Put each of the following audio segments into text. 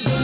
नमस्कार,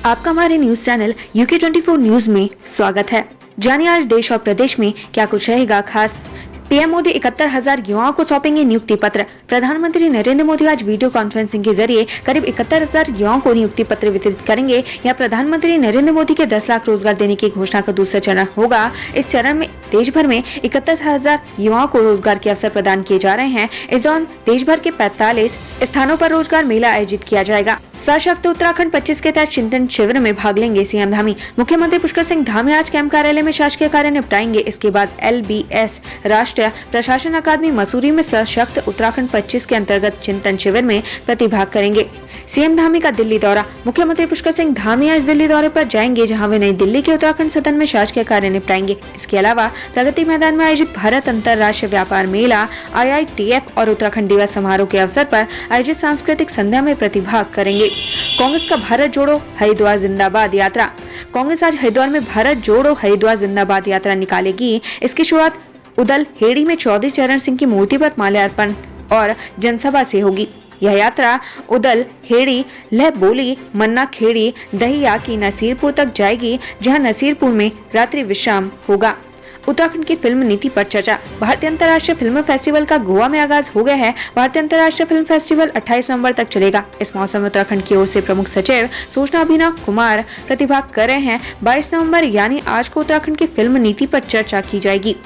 आपका हमारे न्यूज चैनल यूके 24 न्यूज में स्वागत है। जानिए आज देश और प्रदेश में क्या कुछ रहेगा खास। पीएम मोदी 71,000 युवाओं को सौंपेंगे नियुक्ति पत्र। प्रधानमंत्री नरेंद्र मोदी आज वीडियो कॉन्फ्रेंसिंग के जरिए करीब 71,000 युवाओं को नियुक्ति पत्र वितरित करेंगे। यह प्रधानमंत्री नरेंद्र मोदी के 10 लाख रोजगार देने की घोषणा का दूसरा चरण होगा। इस चरण में देश भर में 71,000 युवाओं को रोजगार के अवसर प्रदान किए जा रहे हैं। इस दौरान देश भर के 45 स्थानों पर रोजगार मेला आयोजित किया जाएगा। सशक्त उत्तराखंड 25 के तहत चिंतन शिविर में भाग लेंगे सीएम धामी। मुख्यमंत्री पुष्कर सिंह धामी आज कैंप कार्यालय में शासकीय कार्य निपटाएंगे। इसके बाद LBS राष्ट्रीय प्रशासन अकादमी मसूरी में सशक्त उत्तराखंड 25 के अंतर्गत चिंतन शिविर में प्रतिभाग करेंगे। सीएम धामी का दिल्ली दौरा। मुख्यमंत्री पुष्कर सिंह धामी आज दिल्ली दौरे पर जाएंगे, जहां वे नई दिल्ली के उत्तराखंड सदन में शासकीय कार्य निपटाएंगे। इसके अलावा प्रगति मैदान में आयोजित भारत अंतर्राष्ट्रीय व्यापार मेला, IITF और उत्तराखंड दिवस समारोह के अवसर पर आयोजित सांस्कृतिक संध्या में प्रतिभाग करेंगे। कांग्रेस का भारत जोड़ो हरिद्वार जिंदाबाद यात्रा। कांग्रेस आज हरिद्वार में भारत जोड़ो हरिद्वार जिंदाबाद यात्रा निकालेगी। इसकी शुरुआत उदल हेड़ी में चौधरी चरण सिंह की मूर्ति पर माल्यार्पण और जनसभा से होगी। यह यात्रा उदल हेड़ी, लह बोली, मन्ना खेड़ी, दहिया की नसीरपुर तक जाएगी, जहां नसीरपुर में रात्रि विश्राम होगा। उत्तराखंड की फिल्म नीति पर चर्चा। भारतीय अंतर्राष्ट्रीय फिल्म फेस्टिवल का गोवा में आगाज हो गया है। भारतीय अंतर्राष्ट्रीय फिल्म फेस्टिवल 28 नवंबर तक चलेगा। इस मौसम में उत्तराखंड की ओर से प्रमुख सचिव सूचना अभिनव कुमार प्रतिभाग कर रहे हैं। 22 नवंबर यानी आज को उत्तराखंड की फिल्म नीति पर चर्चा की जाएगी।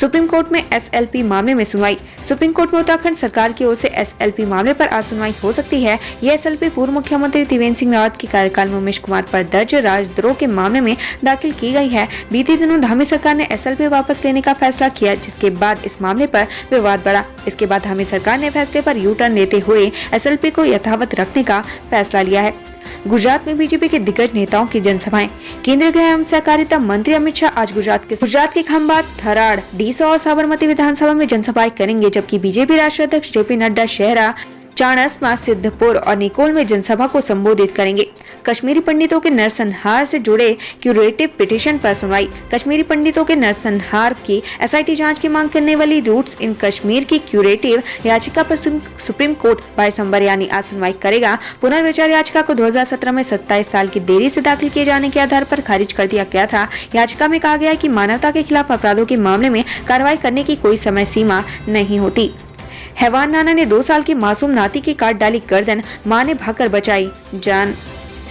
सुप्रीम कोर्ट में SLP मामले में सुनवाई। सुप्रीम कोर्ट में उत्तराखंड सरकार की ओर से SLP मामले पर आज सुनवाई हो सकती है। ये SLP पूर्व मुख्यमंत्री त्रिवेंद्र सिंह रावत के कार्यकाल में उमेश कुमार पर दर्ज राजद्रोह के मामले में दाखिल की गई है। बीते दिनों धामी सरकार ने SLP वापस लेने का फैसला किया, जिसके बाद इस मामले पर विवाद बढ़ा। इसके बाद धामी सरकार ने फैसले पर यू टर्न लेते हुए SLP को यथावत रखने का फैसला लिया है। गुजरात में बीजेपी के दिग्गज नेताओं की जनसभाएं। केंद्रीय गृह एवं सहकारिता मंत्री अमित शाह आज गुजरात के खंभात, थराड़, डीसा और साबरमती विधानसभा में जनसभाएं करेंगे, जबकि बीजेपी राष्ट्रीय अध्यक्ष JP नड्डा शहरा, चाणस्मा, सिद्धपुर और निकोल में जनसभा को संबोधित करेंगे। कश्मीरी पंडितों के नरसंहार से जुड़े क्यूरेटिव पिटीशन पर सुनवाई। कश्मीरी पंडितों के नरसंहार की SIT जांच की मांग करने वाली रूट्स इन कश्मीर की क्यूरेटिव याचिका पर सुप्रीम कोर्ट 22 नवंबर यानी आज सुनवाई करेगा। पुनर्विचार याचिका को 2017 में 27 साल की देरी से दाखिल किए जाने के आधार पर खारिज कर दिया गया था। याचिका में कहा गया कि मानवता के खिलाफ अपराधों के मामले में कार्रवाई करने की कोई समय सीमा नहीं होती। हैवान नाना ने 2 साल की मासूम नाती की काट डाली गर्दन, मां ने भागकर बचाई जान।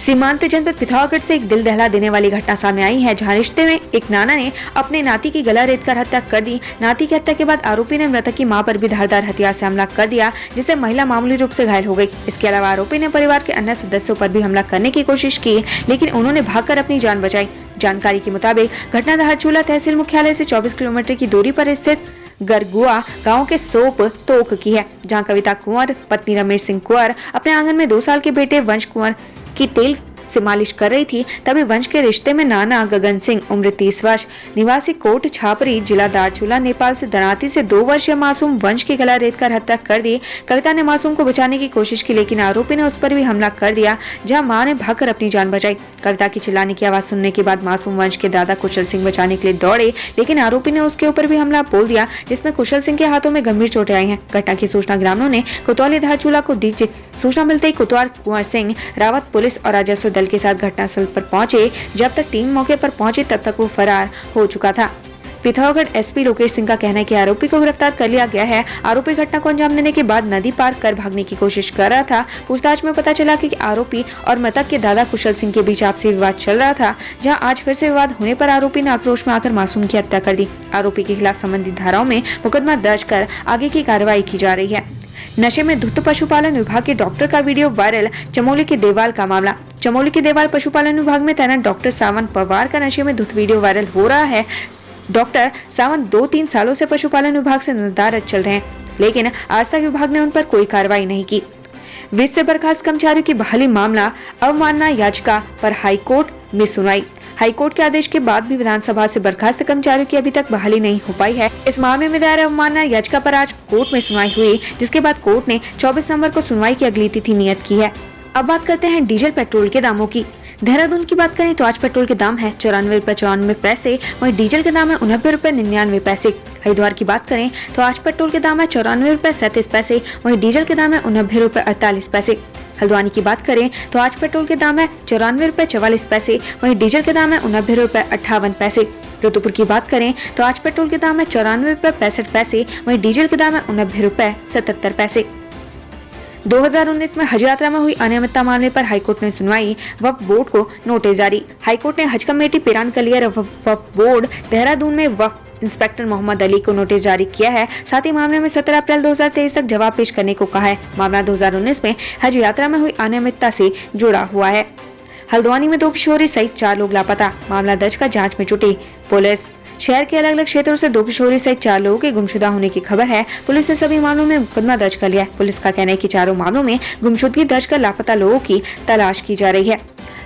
सीमांत जनपद पिथौरागढ़ से एक दिल दहला देने वाली घटना सामने आई है, जहां रिश्ते में एक नाना ने अपने नाती की गला रेतकर हत्या कर दी। नाती की हत्या के बाद आरोपी ने मृतक की मां पर भी धारदार हथियार से हमला कर दिया, जिससे महिला मामूली रूप से घायल हो गई। इसके अलावा आरोपी ने परिवार के अन्य सदस्यों पर भी हमला करने की कोशिश की, लेकिन उन्होंने भागकर अपनी जान बचाई। जानकारी के मुताबिक घटना धारचूला तहसील मुख्यालय से 24 किलोमीटर की दूरी पर स्थित गरगुआ गांव के सोप तोक की है, जहां कविता कुंवर पत्नी रमेश सिंह कुंवर अपने आंगन में 2 साल के बेटे वंश कुंवर की तेल से मालिश कर रही थी। तभी वंश के रिश्ते में नाना गगन सिंह उम्र 30 वर्ष निवासी कोट छापरी जिला दारचूला नेपाल से दराती से 2 वर्षीय मासूम वंश की गला रेतकर हत्या कर दी। कविता ने मासूम को बचाने की कोशिश की, लेकिन आरोपी ने उस पर भी हमला कर दिया, जहां मां ने भागकर अपनी जान बचाई। कविता की चिल्लाने की आवाज सुनने के बाद मासूम वंश के दादा कुशल सिंह बचाने के लिए दौड़े, लेकिन आरोपी ने उसके ऊपर भी हमला बोल दिया, जिसमें कुशल सिंह के हाथों में गंभीर चोटें आई हैं। घटना की सूचना ग्रामीणों ने कोतवाली धारचूला को दी। सूचना मिलते ही कोतवाल कुंवर सिंह रावत पुलिस और राजस्व दल के साथ घटनास्थल पर पहुंचे। जब तक टीम मौके पर पहुंची तब तक वो फरार हो चुका था। पिथौरागढ़ SP लोकेश सिंह का कहना है कि आरोपी को गिरफ्तार कर लिया गया है। आरोपी घटना को अंजाम देने के बाद नदी पार कर भागने की कोशिश कर रहा था। पूछताछ में पता चला कि आरोपी और मृतक के दादा कुशल सिंह के बीच आपसी विवाद चल रहा था, जहां आज फिर से विवाद होने पर आरोपी ने आक्रोश में आकर मासूम की हत्या कर दी। आरोपी के खिलाफ संबंधित धाराओं में मुकदमा दर्ज कर आगे की कार्रवाई की जा रही है। नशे में धुत पशुपालन विभाग के डॉक्टर का वीडियो वायरल। चमोली के देवाल का मामला। चमोली के देवाल पशुपालन विभाग में तैनात डॉक्टर सावन पवार का नशे में धुत वीडियो वायरल हो रहा है। डॉक्टर सावन 2-3 सालों से पशुपालन विभाग से नदारद चल रहे हैं, लेकिन आज तक विभाग ने उन पर कोई कार्रवाई नहीं की। वित्त से बर्खास्त कर्मचारियों की बहाली मामला। अवमानना याचिका पर हाईकोर्ट में सुनवाई। हाईकोर्ट के आदेश के बाद भी विधानसभा से बर्खास्त कर्मचारियों की अभी तक बहाली नहीं हो पाई है। इस मामले में दायर अवमानना याचिका पर आज कोर्ट में सुनवाई हुई, जिसके बाद कोर्ट ने 24 नवंबर को सुनवाई की अगली तिथि नियत की है। अब बात करते हैं डीजल पेट्रोल के दामों की। देहरादून की बात करें तो आज पेट्रोल के दाम है 94 रुपए 94 पैसे, वहीं डीजल के दाम है 89 रुपए 99 पैसे। हरिद्वार की बात करें तो आज पेट्रोल के दाम है 94 रुपए 37 पैसे, वहीं डीजल के दाम है 90 रुपए 48 पैसे। हल्द्वानी की बात करें तो आज पेट्रोल के दाम है 94 रुपए 44 पैसे, वहीं डीजल के दाम है 90 रुपए 58 पैसे। रुद्रपुर की बात करें तो आज पेट्रोल के दाम है 94 रुपए 65 पैसे, वहीं डीजल के दाम है 90 रुपए 77 पैसे। 2019 में हज यात्रा में हुई अनियमितता मामले पर हाईकोर्ट ने सुनवाई, वक्फ बोर्ड को नोटिस जारी। हाईकोर्ट ने हज कमेटी पिरान कलियर वक्फ बोर्ड देहरादून में वक्फ इंस्पेक्टर मोहम्मद अली को नोटिस जारी किया है। साथ ही मामले में 17 अप्रैल 2023 तक जवाब पेश करने को कहा है। मामला 2019 में हज यात्रा में हुई अनियमितता से जुड़ा हुआ है। हल्द्वानी में 2 किशोरी सहित 4 लोग लापता, मामला दर्ज कर जांच में जुटी पुलिस। शहर के अलग अलग क्षेत्रों से 2 किशोरी सहित 4 लोगों के गुमशुदा होने की खबर है। पुलिस ने सभी मामलों में मुकदमा दर्ज कर लिया है। पुलिस का कहना है कि चारों मामलों में गुमशुदगी दर्ज कर लापता लोगों की तलाश की जा रही है।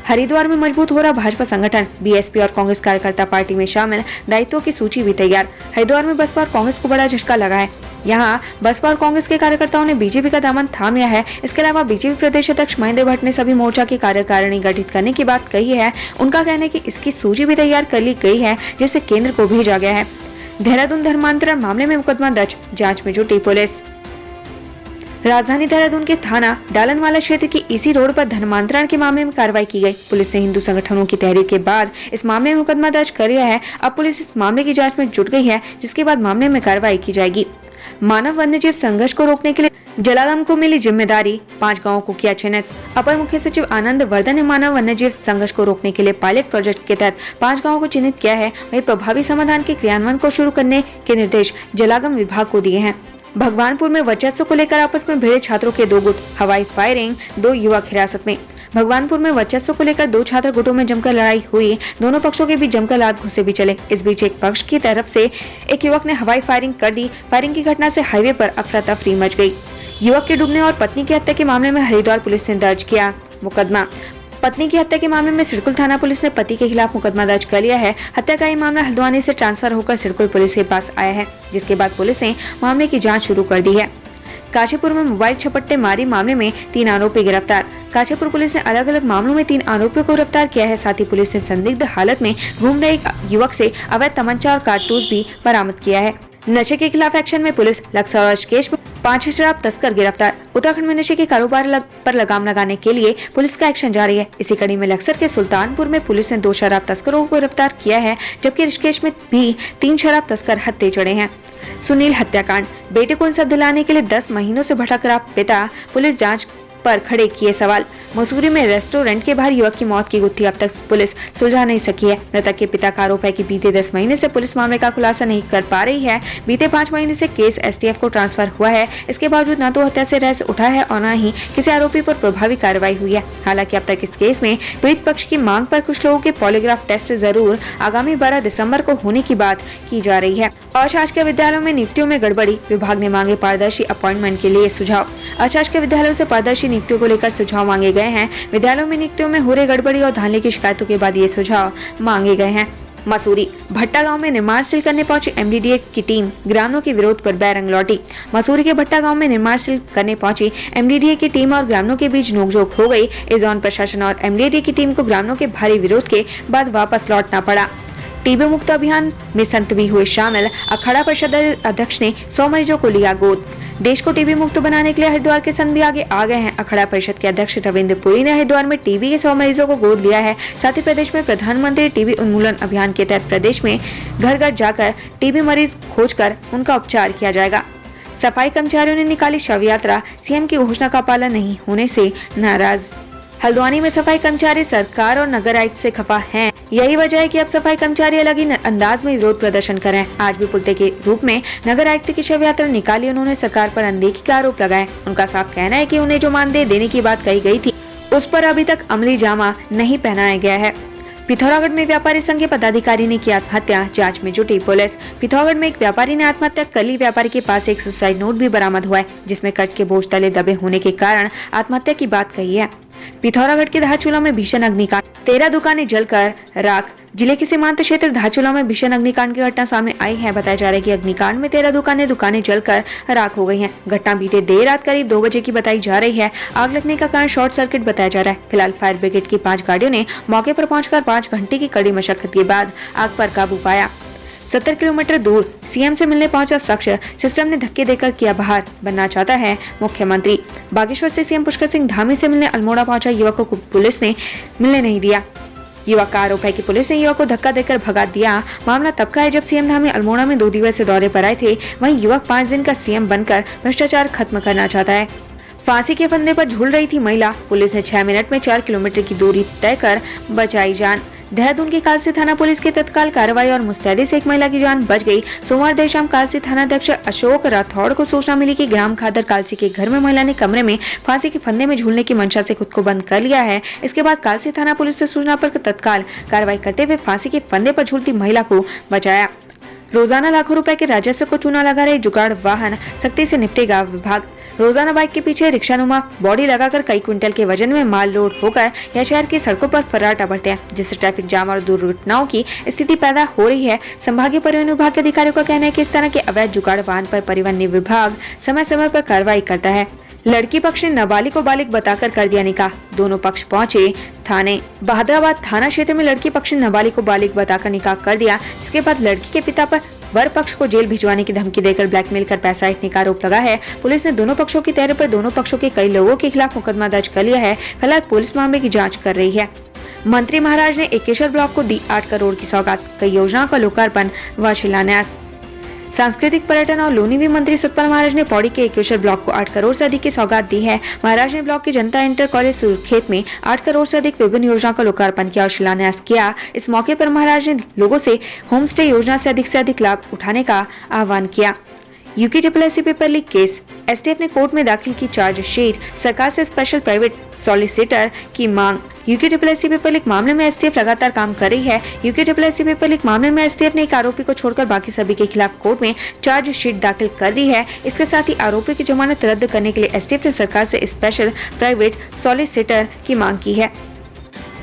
हरिद्वार में मजबूत हो रहा भाजपा संगठन, बीएसपी और कांग्रेस कार्यकर्ता पार्टी में शामिल, दायित्वों की सूची भी तैयार। हरिद्वार में बसपा और कांग्रेस को बड़ा झटका लगा है। यहाँ बसपा और कांग्रेस के कार्यकर्ताओं ने बीजेपी का दामन थाम लिया है। इसके अलावा बीजेपी प्रदेश अध्यक्ष महेंद्र भट्ट ने सभी मोर्चा की कार्यकारिणी गठित करने की बात कही है। उनका कहना है कि इसकी सूची भी तैयार कर ली गई है, जिसे केंद्र को भेजा गया है। देहरादून धर्मांतरण मामले में मुकदमा दर्ज, जांच में जुटी पुलिस। राजधानी देहरादून के थाना डालनवाला क्षेत्र की इसी रोड पर धर्मांतरण के मामले में कार्रवाई की गई। पुलिस ने हिंदू संगठनों की तहरीर के बाद इस मामले में मुकदमा दर्ज कर लिया है। अब पुलिस इस मामले की जांच में जुट गई है, जिसके बाद मामले में कार्रवाई की जाएगी। मानव वन्यजीव संघर्ष को रोकने के लिए जलागम को मिली जिम्मेदारी, 5 गांवों को किया चिन्हित। अपर मुख्य सचिव आनंद वर्धन ने मानव वन्यजीव संघर्ष को रोकने के लिए पायलट प्रोजेक्ट के तहत 5 गांवों को चिन्हित किया है। वहीं प्रभावी समाधान के क्रियान्वयन को शुरू करने के निर्देश जलागम विभाग को दिए हैं। भगवानपुर में वर्चस्व को लेकर आपस में भिड़े छात्रों के 2 गुट, हवाई फायरिंग, 2 युवक हिरासत में। भगवानपुर में वर्चस्व को लेकर 2 छात्र गुटों में जमकर लड़ाई हुई। दोनों पक्षों के बीच जमकर लात घुसे भी चले। इस बीच एक पक्ष की तरफ से एक युवक ने हवाई फायरिंग कर दी। फायरिंग की घटना से हाईवे पर अफरा तफरी मच गई। युवक के डूबने और पत्नी की हत्या के मामले में हरिद्वार पुलिस ने दर्ज किया मुकदमा। पत्नी की हत्या के मामले में सिडकुल थाना पुलिस ने पति के खिलाफ मुकदमा दर्ज कर लिया है। हत्या का ये मामला हल्द्वानी से ट्रांसफर होकर सिडकुल पुलिस के पास आया है, जिसके बाद पुलिस ने मामले की जांच शुरू कर दी है। काशीपुर में मोबाइल छपट्टे मारी मामले में 3 आरोपी गिरफ्तार। काशीपुर पुलिस ने अलग अलग मामलों में 3 आरोपियों को गिरफ्तार किया है। साथ ही पुलिस ने संदिग्ध हालत में घूम रहे एक युवक से अवैध तमंचा और कारतूस भी बरामद किया है। नशे के खिलाफ एक्शन में पुलिस, लक्सर और ऋषिकेश में 5 शराब तस्कर गिरफ्तार। उत्तराखंड में नशे के कारोबार पर लगाम लगाने के लिए पुलिस का एक्शन जारी है। इसी कड़ी में लक्सर के सुल्तानपुर में पुलिस ने 2 शराब तस्करों को गिरफ्तार किया है, जबकि ऋषिकेश में भी 3 शराब तस्कर हत्थे चढ़े हैं। सुनील हत्याकांड, बेटे को इंसाफ दिलाने के लिए 10 महीनों से भटक रहा पिता, पुलिस जांच पर खड़े किए सवाल। मसूरी में रेस्टोरेंट के बाहर युवक की मौत की गुत्थी अब तक पुलिस सुलझा नहीं सकी है। मृतक के पिता का आरोप है कि बीते 10 महीने से पुलिस मामले का खुलासा नहीं कर पा रही है। बीते 5 महीने से केस एसटीएफ को ट्रांसफर हुआ है। इसके बावजूद न तो हत्या से रहस्य उठा है और न ही किसी आरोपी पर प्रभावी कार्रवाई हुई है। हालांकि अब तक इस केस में पीड़ित पक्ष की मांग पर कुछ लोगों के पॉलीग्राफ टेस्ट जरूर आगामी 12 दिसंबर को होने की बात की जा रही है। अशासकीय विद्यालयों में नियुक्तियों में गड़बड़ी, विभाग ने मांगे पारदर्शी अपॉइंटमेंट के लिए सुझाव। अशासकीय विद्यालयों से पारदर्शी नियुक्तियों को लेकर सुझाव मांगे गए हैं। विद्यालयों में नियुक्तियों में हो रही गड़बड़ी और धांधली की शिकायतों के बाद ये सुझाव मांगे गए हैं। मसूरी भट्टा गांव में निर्माण सील करने पहुंची एमडीडीए की टीम, ग्रामीणों के विरोध पर बैरंग लौटी। मसूरी के भट्टा गांव में निर्माण सील करने पहुंची एमडीडीए की टीम और ग्रामीणों के बीच नोकझोंक हो गई। इस दौरान प्रशासन और एमडीडीए की टीम को ग्रामीणों के भारी विरोध के बाद वापस लौटना पड़ा। टीबी मुक्त अभियान में संत भी हुए शामिल। अखाड़ा परिषद अध्यक्ष ने 100 मरीजों को लिया गोद। देश को टीबी मुक्त बनाने के लिए हरिद्वार के संत भी आगे आ गए हैं। अखाड़ा परिषद के अध्यक्ष रविंद्र पुरी ने हरिद्वार में टीबी के 100 मरीजों को गोद लिया है। साथ ही प्रदेश में प्रधानमंत्री टीबी उन्मूलन अभियान के तहत प्रदेश में घर घर जाकर टीबी मरीज खोजकर उनका उपचार किया जाएगा। सफाई कर्मचारियों ने निकाली शव यात्रा, सीएम की घोषणा का पालन नहीं होने से नाराज। हल्द्वानी में सफाई कर्मचारी सरकार और नगर आयुक्त से खफा हैं। यही वजह है कि अब सफाई कर्मचारी अलग ही अंदाज में विरोध प्रदर्शन कर रहे हैं। आज भी पुलते के रूप में नगर आयुक्त की शव यात्रा निकाली। उन्होंने सरकार पर अनदेखी का आरोप लगाया। उनका साफ कहना है कि उन्हें जो मानदेय देने की बात कही गई थी, उस पर अभी तक अमली जामा नहीं पहनाया गया है। पिथौरागढ़ में व्यापारी संघ के पदाधिकारी ने की आत्महत्या, जांच में जुटी पुलिस। पिथौरागढ़ में एक व्यापारी ने आत्महत्या कर ली। व्यापारी के पास एक सुसाइड नोट भी बरामद हुआ है, जिसमें कर्ज के बोझ तले दबे होने के कारण आत्महत्या की बात कही है। पिथौरागढ़ के धारचूला में भीषण अग्निकांड, 13 दुकानें जलकर राख। जिले के सीमांत क्षेत्र धारचूला में भीषण अग्निकांड की घटना सामने आई है। बताया जा रहा है कि अग्निकांड में 13 दुकानें जलकर राख हो गई हैं। घटना बीते देर रात करीब 2 बजे की बताई जा रही है। आग लगने का कारण शॉर्ट सर्किट बताया जा रहा है। फिलहाल फायर ब्रिगेड की 5 गाड़ियों ने मौके पर पहुंचकर 5 घंटे की कड़ी मशक्कत के बाद आग पर काबू पाया। 70 किलोमीटर दूर सीएम से मिलने पहुंचा शख्स सिस्टम ने धक्के देकर किया बाहर, बनना चाहता है मुख्यमंत्री। बागेश्वर से सीएम पुष्कर सिंह धामी से मिलने अल्मोड़ा पहुंचा युवक को पुलिस ने मिलने नहीं दिया। युवक का आरोप है कि पुलिस ने युवक को धक्का देकर भगा दिया। मामला तब का है जब सीएम धामी अल्मोड़ा में 2 दिवसीय दौरे पर आए थे। वहीं युवक 5 दिन का सीएम बनकर भ्रष्टाचार खत्म करना चाहता है। फांसी के फंदे पर झूल रही थी महिला, पुलिस ने 6 मिनट में 4 किलोमीटर की दूरी तय कर बचाई जान। देहरादून की कालसी थाना पुलिस की तत्काल कार्रवाई और मुस्तैदी से एक महिला की जान बच गई। सोमवार देर शाम कालसी थानाध्यक्ष अशोक राठौड़ को सूचना मिली कि ग्राम खादर कालसी के घर में महिला ने कमरे में फांसी के फंदे में झूलने की मंशा से खुद को बंद कर लिया है। इसके बाद कालसी थाना पुलिस ने सूचना पर तत्काल कार्रवाई करते हुए फांसी के फंदे पर झूलती महिला को बचाया। रोजाना लाखों रुपए के राजस्व को चूना लगा रहे जुगाड़ वाहन, सख्ती से निपटेगा विभाग। रोजाना बाइक के पीछे रिक्शानुमा बॉडी लगाकर कई क्विंटल के वजन में माल लोड होकर यह शहर की सड़कों पर फर्राटा बढ़ते हैं, जिससे ट्रैफिक जाम और दुर्घटनाओं की स्थिति पैदा हो रही है। संभागीय परिवहन विभाग के अधिकारियों का कहना है कि इस तरह के अवैध जुगाड़ वाहन पर परिवहन विभाग समय समय पर कार्रवाई करता है। लड़की पक्ष ने नाबालिग को बालिग बताकर कर दिया निकाह, दोनों पक्ष पहुंचे थाने। बहादुराबाद थाना क्षेत्र में लड़की पक्ष ने नाबालिग को बालिग बताकर निकाह कर दिया। इसके बाद लड़की के पिता पर वर पक्ष को जेल भिजवाने की धमकी देकर ब्लैकमेल कर पैसा ऐंठने का आरोप लगा है। पुलिस ने दोनों पक्षों की तहरीर पर दोनों पक्षों के कई लोगों के खिलाफ मुकदमा दर्ज कर लिया है। फिलहाल पुलिस मामले की जांच कर रही है। मंत्री महाराज ने एकेश्वर ब्लॉक को दी 8 करोड़ की सौगात, कई योजनाओं का लोकार्पण व शिलान्यास। सांस्कृतिक पर्यटन और लोनीवी मंत्री सतपाल महाराज ने पौड़ी के एकेश्वर ब्लॉक को 8 करोड़ से अधिक की सौगात दी है। महाराज ने ब्लॉक की जनता इंटर कॉलेज सुरखेत में 8 करोड़ से अधिक विभिन्न योजनाओं का लोकार्पण किया और शिलान्यास किया। इस मौके पर महाराज ने लोगों से होम स्टे योजना से अधिक लाभ उठाने का आह्वान किया। UK paper leak case, STF ने कोर्ट में दाखिल की चार्जशीट, सरकार से स्पेशल प्राइवेट सॉलिसिटर की मांग। यूके पेपर लीक मामले में एसटीएफ लगातार काम कर रही है। यूके पेपर लीक मामले में एसटीएफ ने एक आरोपी को छोड़कर बाकी सभी के खिलाफ कोर्ट में चार्जशीट दाखिल कर दी है। इसके साथ ही आरोपी की जमानत रद्द करने के लिए एसटीएफ ने सरकार से स्पेशल प्राइवेट सॉलिसिटर की मांग की है।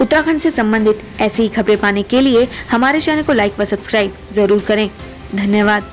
उत्तराखंड से संबंधित ऐसी ही खबरें पाने के लिए हमारे चैनल को लाइक व सब्सक्राइब जरूर करें। धन्यवाद।